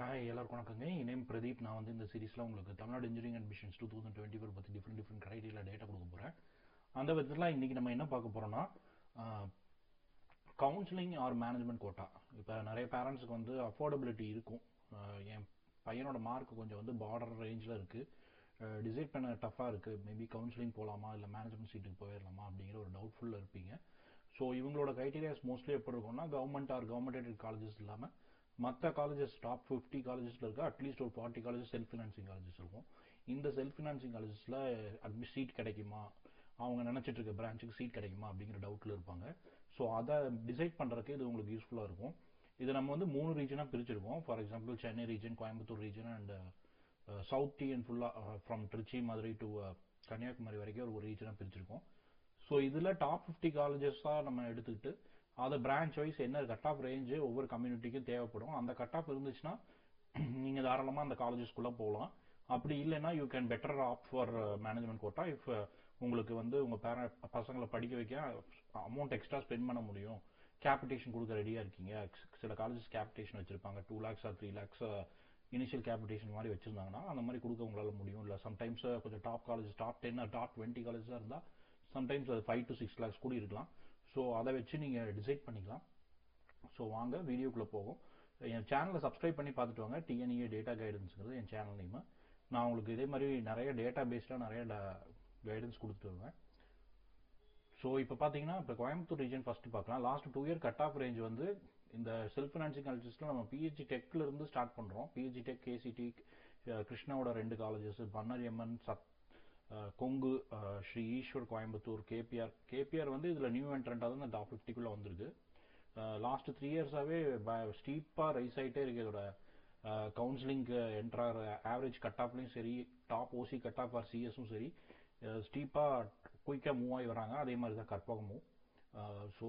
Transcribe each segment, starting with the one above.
Hi எல்லாருக்கும் வணக்கங்க. என் name Pradeep. நான் இந்த சீரீஸில் உங்களுக்கு தமிழ்நாடு இன்ஜினியரிங் அட்மிஷன்ஸ் 2024 பற்றி டிஃப்ரெண்ட் கிரைட்டீரியா டேட்டா கொடுக்க போகிறேன். அந்த விதத்தில் இன்றைக்கி நம்ம என்ன பார்க்க போகிறோம்னா, கவுன்சிலிங் ஆர் மேனேஜ்மெண்ட் கோட்டா. இப்போ நிறைய பேரண்ட்ஸுக்கு அஃபோர்டபிலிட்டி இருக்கும். என் பையனோட மார்க் கொஞ்சம் பார்டர் ரேஞ்சில் இருக்குது, டிசைட் பண்ண டஃப்பாக இருக்குது, மேபி கவுன்சிலிங் போகலாமா இல்லை மேனேஜ்மெண்ட் சீட்டுக்கு போயிடலாமா அப்படிங்கிற ஒரு டவுட்ஃபுல்லாக இருப்பீங்க. ஸோ இவங்களோட க்ரைட்டீரியாஸ் மோஸ்ட்லி எப்படி இருக்கும்னா, government or government aided colleges இல்லாமல் மற்ற காலேஜஸ் டாப் 50 காலேஜஸில் இருக்க அட்லீஸ்ட் ஒரு 40 காலேஜஸ் செல்ஃப் ஃபினான்சிங் காலேஜஸ் இருக்கும். இந்த செல்ஃப் ஃபினான்சிங் காலேஜஸில் சீட் கிடைக்குமா, அவங்க நினச்சிட்டு இருக்க பிரான்ச்சுக்கு சீட் கிடைக்குமா அப்படிங்கிற டவுட்டில் இருப்பாங்க. ஸோ அதை டிசைட் பண்ணுறதுக்கு இது உங்களுக்கு யூஸ்ஃபுல்லாக இருக்கும். இது நம்ம 3 ரீஜனாக பிரிச்சிருக்கோம். For example Chennai region, Coimbatore region and south and ஃபுல்லாக ஃப்ரம் திருச்சி மதுரை டு கன்னியாகுமரி வரைக்கும் ஒரு ரீஜனாக பிரிச்சிருக்கோம். ஸோ இதில் டாப் 50 காலேஜஸாக நம்ம எடுத்துக்கிட்டு அதை பிரான்ச் வைஸ் என்ன கட் ஆஃப் ரேஞ்சு ஒவ்வொரு கம்யூனிட்டிக்கும் தேவைப்படும், அந்த கட் ஆஃப் இருந்துச்சுன்னா நீங்கள் தாராளமாக அந்த காலேஜஸ்குள்ளே போகலாம். அப்படி இல்லைன்னா you can better opt for management quota. If உங்களுக்கு உங்கள் பசங்களை படிக்க வைக்க அமௌண்ட் எக்ஸ்ட்ரா ஸ்பெண்ட் பண்ண முடியும், கேபிட்டேஷன் கொடுக்க ரெடியாக இருக்கீங்க. சில காலேஜஸ் கேபிட்டேஷன் வச்சுருப்பாங்க, 2 lakhs or 3 lakhs initial capitation மாதிரி வச்சுருந்தாங்கன்னா அந்த மாதிரி கொடுக்க உங்களால் முடியும். இல்லை சம்டைம்ஸ் கொஞ்சம் டாப் காலேஜஸ், டாப் 10 டாப் 20 காலேஜஸாக இருந்தால் சம்டைம்ஸ் அது 5 to 6 lakhs கூட இருக்கலாம். ஸோ அதை வச்சு நீங்கள் டிசைட் பண்ணிக்கலாம். ஸோ வாங்க வீடியோக்குள்ளே போகும். என் சேனலை சப்ஸ்கிரைப் பண்ணி பார்த்துட்டு வாங்க. டிஎன்இஏ டேட்டா கைடன்ஸுங்கிறது என் சேனல் நேமு. நான் உங்களுக்கு இதே மாதிரி நிறைய டேட்டா பேஸ்டாக நிறைய கைடன்ஸ் கொடுத்துட்டு வருவேன். ஸோ இப்போ பார்த்தீங்கன்னா, இப்போ கோயம்புத்தூர் ரீஜன் ஃபஸ்ட்டு பார்க்கலாம். Last 2 year cut off range இந்த செல்ஃப் ஃபினான்சிங் காலேஜஸில் நம்ம பிஹெச்சி டெக்கில் இருந்து ஸ்டார்ட் பண்ணுறோம். பிஹெச்சி டெக், கேசிடி, கிருஷ்ணாவோட 2 காலேஜஸ், பன்னரியம்மன், கொங்கு, ஸ்ரீ ஈஸ்வர் கோயம்புத்தூர், கேபிஆர் இதில் நியூ என்ட்ரண்டாக தான் இந்த டாப் 50க்குள்ளே வந்திருக்கு. லாஸ்ட் 3 yearsஆகவே ஸ்டீப்பாக ரைஸ் ஆகிட்டே இருக்குது. இதோட கவுன்சிலிங்க்கு என்ட்ராகிற ஆவரேஜ் கட் ஆஃப்லையும் சரி, டாப் ஓசி கட் ஆஃப் ஆர் சிஎஸும் சரி, ஸ்டீப்பாக குயிக்காக மூவ் ஆகி வராங்க. அதே மாதிரி தான் கற்பகமும். ஸோ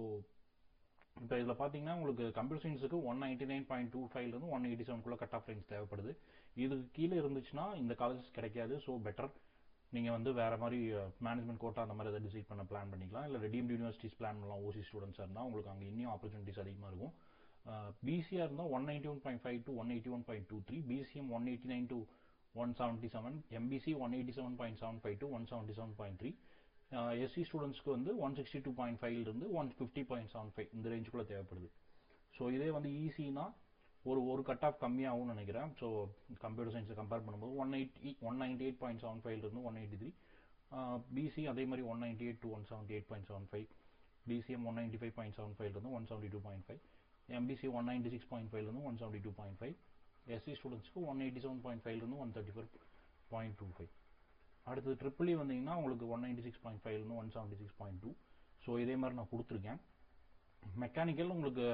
இப்போ இதில் பார்த்தீங்கன்னா, உங்களுக்கு கம்ப்யூட்டர் சயின்ஸுக்கு 199.25 187 கட் ஆஃப் ரேஞ்ச் தேவைப்படுது. இதுக்கு கீழே இருந்துச்சுன்னா இந்த காலேஜஸ் கிடைக்காது. ஸோ பெட்டர் நீங்கள் வேறு மாதிரி மேனேஜ்மெண்ட் கோட்டா அந்த மாதிரி எதாவது டிசைட் பண்ண பிளான் பண்ணிக்கலாம். இல்லை ரெடீம்டு யூனிவர்சிட்டிஸ் பிளான் பண்ணலாம். ஓசி ஸ்டூடெண்ட்ஸாக இருந்தால் உங்களுக்கு அங்கே இன்னும் ஆப்பர்ச்சுனிட்டிஸ் அதிகமாக இருக்கும். பிசிஆர் இருந்தால் 191.5 to 181.23, BCM 189 to 177, MBC 187.75 to 177.3, SC ஸ்டூடெண்ட்ஸ்க்கு 162.5 150.75 இந்த ரேஞ்சுக்குள்ளே தேவைப்படுது. ஸோ இதே ஈஸினா ஒரு கட் ஆஃப் கம்மியாகும்னு நினைக்கிறேன். ஸோ கம்ப்யூட்டர் சயின்ஸை கம்பேர் பண்ணும்போது 198.75 183, பிசி அதே மாதிரி 198 to 178.75, பிசிஎம் 195.75 172.5, எம்பிசி 196.5 172.5, எஸ்சி ஸ்டூடெண்ட்ஸ்க்கு 187.5 134.25. அடுத்தது ட்ரிபிள்இ வந்தீங்கன்னா உங்களுக்கு 196.5 176.2. ஸோ இதே மாதிரி நான் கொடுத்துருக்கேன். மெக்கானிக்கல் உங்களுக்கு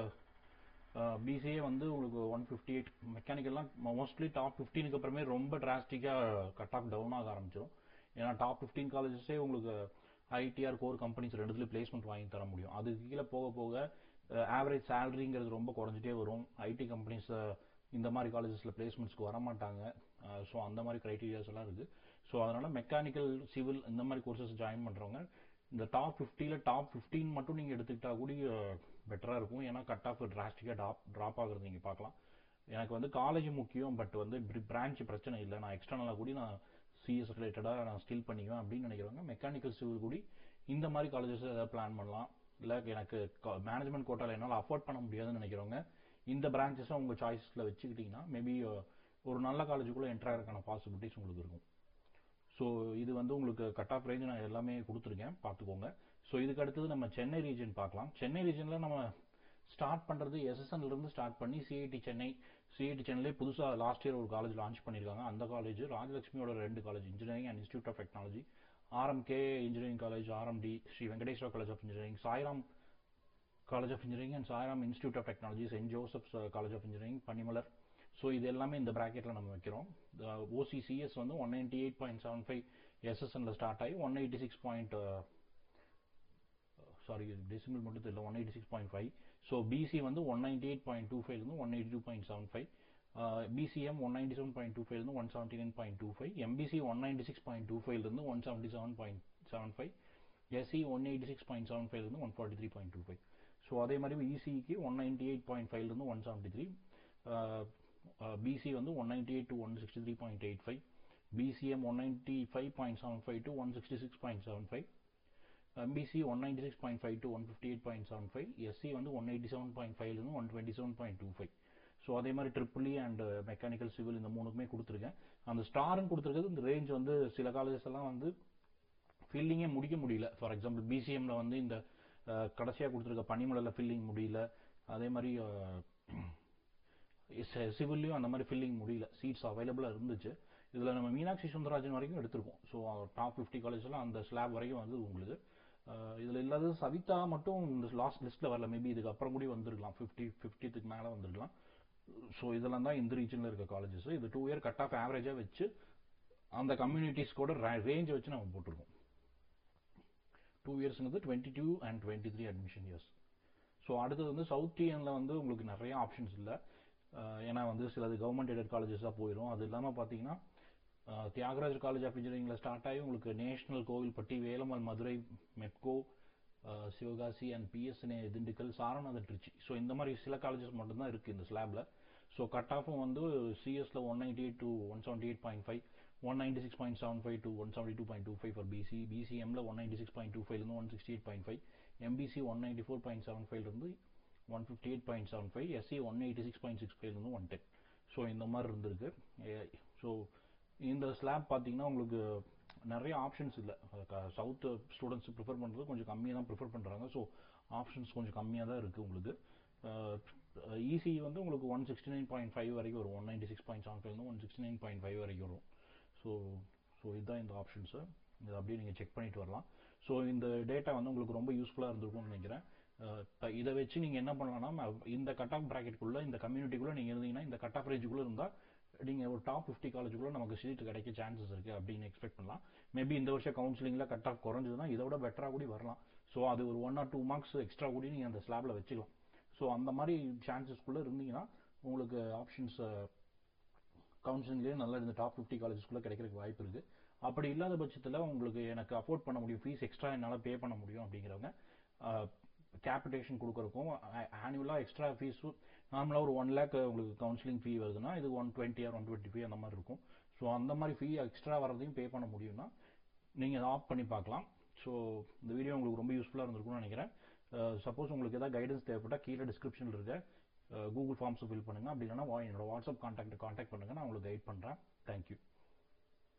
பிசிஏ உங்களுக்கு 158. மெக்கானிக்கல்லாம் மோஸ்ட்லி டாப் 15க்கு அப்புறமே ரொம்ப டிராஸ்டிக்காக கட் ஆஃப் டவுன் ஆக ஆரம்பிச்சிடும். ஏன்னா டாப் 15 காலேஜஸே உங்களுக்கு ஐடிஆர் கோர் கம்பெனிஸ் ரெண்டுத்துலேயும் பிளேஸ்மெண்ட் வாங்கி தர முடியும். அதுக்கு கீழே போக போக ஆவரேஜ் சேலரிங்கிறது ரொம்ப குறைஞ்சிட்டே வரும். ஐடி கம்பெனிஸ் இந்த மாதிரி காலேஜஸில் பிளேஸ்மெண்ட்ஸ்க்கு வரமாட்டாங்க. ஸோ அந்த மாதிரி க்ரைட்டீரியாஸ் எல்லாம் இருக்குது. ஸோ அதனால் மெக்கானிக்கல், சிவில் இந்த மாதிரி கோர்சஸ் ஜாயின் பண்ணுறவங்க இந்த டாப் 50ல் டாப் 15 மட்டும் நீங்கள் எடுத்துக்கிட்டால் கூட பெட்டராக இருக்கும். ஏன்னா கட் ஆஃப் டிராஸ்டிக்காக ட்ராப் ஆகுறது நீங்கள் பார்க்கலாம். எனக்கு காலேஜ் முக்கியம், பட் பிரான்ச் பிரச்சனை இல்லை, நான் எக்ஸ்டர்னலாக கூட நான் சிஎஸ் ரிலேட்டடாக நான் ஸ்கில் பண்ணிக்குவேன் அப்படின்னு நினைக்கிறவங்க மெக்கானிக்கல், சிவில் கூடி இந்த மாதிரி காலேஜஸ் ஏதாவது பிளான் பண்ணலாம். இல்லை எனக்கு மேனேஜ்மெண்ட் கோட்டாவில் என்னால் அஃபோர்ட் பண்ண முடியாதுன்னு நினைக்கிறவங்க இந்த பிரான்ச்சஸை உங்கள் சாய்ஸில் வச்சுக்கிட்டிங்கன்னா மேபி ஒரு நல்ல காலேஜுக்குள்ளே என்ட்ரு ஆகிறதுக்கான பாசிபிலிட்டிஸ் உங்களுக்கு இருக்கும். ஸோ இது உங்களுக்கு கட் ஆஃப் ரேஞ்ச் நான் எல்லாமே கொடுத்துருக்கேன், பார்த்துக்கோங்க. ஸோ இதுக்கு அடுத்தது நம்ம சென்னை ரீஜன் பார்க்கலாம். சென்னை ரீஜனில் நம்ம ஸ்டார்ட் பண்ணுறது எஸ்எஸ்என்லேருந்து ஸ்டார்ட் பண்ணி சிஐடி சென்னையிலே புதுசாக லாஸ்ட் இயர் ஒரு காலேஜ் லான்ச் பண்ணியிருக்காங்க. அந்த காலேஜ் ராஜலட்சுமியோட 2 college, engineering and institute of technology, RMK engineering college, RMD, Sri Venkateswara college of engineering, Sairam college of engineering and Sairam institute of technology, saint Joseph's college of engineering, Panimalar. So இது எல்லாமே இந்த ப்ராக்கெட்டில் நம்ம வைக்கிறோம். ஓசிசிஎஸ் 198.75 எஸ்எஸ்என்ல ஸ்டார்ட் ஆகி 186. சாரி டெசிமல் மட்டும் தெரியல, 186.5. So BC 198.25 182.75, BCM 197.25 179.25, MBC 196.25 177.75, SC 186.75 143.25. So அதே மாதிரி இசிக்கு 198.5 173, BC வந்து 198 to 163.85, BCM 195.75 to 166.75, MBC 196.5 to 158.75, SC வந்து 187.5 ல இருந்து 127.25. ஸோ அதே மாதிரி ட்ரிபிள் அண்ட் மெக்கானிக்கல் சிவில் இந்த மூணுக்குமே கொடுத்துருக்கேன். அந்த ஸ்டார்னு கொடுத்துருக்கிறது இந்த ரேஞ்ச் வந்து சில காலேஜஸ் எல்லாம் வந்து ஃபில்லிங்கே முடிக்க முடியல. ஃபார் எக்ஸாம்பிள் பிசிஎம்ல வந்து இந்த கடைசியாக கொடுத்துருக்க பனிமலையில் ஃபில்லிங் முடியல. அதே மாதிரி சிவில்லையும் அந்த மாதிரி ஃபில்லிங் முடியல. சீட்ஸ் அவைலபிளாக இருந்துச்சு. இதில் நம்ம மீனாட்சி சுந்தரராஜன் வரைக்கும் எடுத்திருக்கோம். ஸோ டாப் 50 காலேஜ்லாம் அந்த ஸ்லாப் வரைக்கும் வந்து உங்களுக்கு. இதில் இல்லாத சவிதா மட்டும் இந்த லாஸ்ட் லிஸ்ட்டில் வரல. மேபி இதுக்கு அப்புறம் கூட வந்திருக்கலாம். 50க்கு மேலே வந்திருக்கலாம். ஸோ இதெல்லாம் தான் இந்த ரீஜனில் இருக்க காலேஜஸ். இது 2 இயர் கட் ஆஃப் ஆவரேஜாக வச்சு அந்த கம்யூனிட்டிஸ் கூட ரேஞ்சை வச்சு நம்ம போட்டிருக்கோம். 2 இயர்ஸ்ங்கிறது 22 and 23 அட்மிஷன் இயர்ஸ். ஸோ அடுத்தது வந்து சவுத் டிஎனில் வந்து உங்களுக்கு நிறைய ஆப்ஷன்ஸ் இல்லை. ஏன்னா வந்து சிலது கவர்மெண்ட் எய்டட் காலேஜஸாக போயிடும். அது இல்லாமல் பார்த்தீங்கன்னா தியாகராஜர் காலேஜ் ஆஃப் இன்ஜினியரிங்கில் ஸ்டார்ட் ஆகி உங்களுக்கு national Kovilpatti, Velammal, Madurai, Mepco, Sivakasi and PSNA Dindigul, Saranathan Trichy. So இந்த மாதிரி சில காலேஜஸ் மட்டும்தான் இருக்குது இந்த ஸ்லாபில். ஸோ கட் ஆஃபும் வந்து சிஎஸ்ல 198 to 178.5, 196.75 to 172.25 ஃபார் பிசி, பிசிஎம்ல 196.25 168.5, எம்பிசி 194.75 158.75, எஸ்சி 186.65 110. ஸோ இந்த மாதிரி இருந்திருக்கு. ஸோ இந்த ஸ்லாப் பார்த்தீங்கன்னா உங்களுக்கு நிறைய ஆப்ஷன்ஸ் இல்லை. சவுத் ஸ்டூடெண்ட்ஸ் ப்ரிஃபர் பண்ணுறது கொஞ்சம் கம்மியாக தான் ப்ரிஃபர் பண்ணுறாங்க. ஸோ ஆப்ஷன்ஸ் கொஞ்சம் கம்மியாக தான் இருக்குது உங்களுக்கு. இசி வந்து உங்களுக்கு 169.5 வரைக்கும் வரும். 196.75 169.5 வரைக்கும் வரும். ஸோ இதுதான் இந்த ஆப்ஷன்ஸு. இதை அப்படியே நீங்கள் செக் பண்ணிட்டு வரலாம். ஸோ இந்த டேட்டா வந்து உங்களுக்கு ரொம்ப யூஸ்ஃபுல்லாக இருந்திருக்கும்னு நினைக்கிறேன். இதை வச்சு நீங்கள் என்ன பண்ணலாம்னா இந்த கட் ஆஃப் ப்ராக்கெட்டுக்குள்ளே இந்த கம்யூனிட்டிக்குள்ளே நீங்கள் இருந்தீங்கன்னா இந்த கட் ஆஃப் ரேஞ்சுக்குள்ளே இருந்தால் நீங்கள் ஒரு டாப் 50 காலேஜுக்குள்ளே நமக்கு சீட் கிடைக்க சான்சஸ் இருக்குது அப்படின்னு எக்ஸ்பெக்ட் பண்ணலாம். மேபி இந்த வருஷம் கவுன்சிலிங்கில் கட் ஆஃப் குறைஞ்சதுன்னா இதை விட பெட்டராக கூட வரலாம். ஸோ அது ஒரு 1 or 2 மார்க்ஸ் எக்ஸ்ட்ரா கூட நீங்கள் அந்த ஸ்லாபில் வச்சுக்கலாம். ஸோ அந்த மாதிரி சான்சஸ்க்குள்ளே இருந்தீங்கன்னா உங்களுக்கு ஆப்ஷன்ஸ் கவுன்சிலிங்லேயே நல்லா இந்த டாப் 50 காலேஜஸ்க்குள்ளே கிடைக்கிறதுக்கு வாய்ப்பு இருக்குது. அப்படி இல்லாத பட்சத்தில் உங்களுக்கு எனக்கு அஃபோர்ட் பண்ண முடியும், ஃபீஸ் எக்ஸ்ட்ரா என்னால் பே பண்ண முடியும் அப்படிங்கிறவங்க கேபிட்டேஷன் கொடுக்குறக்கும் ஆனுவலாக எக்ஸ்ட்ரா ஃபீஸு நார்மலாக ஒரு 1 lakh உங்களுக்கு கவுன்சிலிங் ஃபீ வருதுன்னா இது 120 or 125 அந்த மாதிரி இருக்கும். ஸோ அந்த மாதிரி ஃபீ எக்ஸ்ட்ரா வரதையும் பே பண்ண முடியும்னா நீங்கள் அதை ஆப்ட் பண்ணி பார்க்கலாம். ஸோ இந்த வீடியோ உங்களுக்கு ரொம்ப யூஸ்ஃபுல்லாக இருந்திருக்கும்னு நினைக்கிறேன். சப்போஸ் உங்களுக்கு ஏதாவது கைடன்ஸ் தேவைப்பட்டால் கீழே டிஸ்கிரிப்ஷனில் இருக்க கூகுள் ஃபார்ம்ஸை ஃபில் பண்ணுங்கள். அப்படி இல்லைனா என்னோட வாட்ஸ்அப் கான்டாக்ட் பண்ணுங்கள், நான் உங்களுக்கு கைட் பண்ணுறேன். தேங்க்யூ.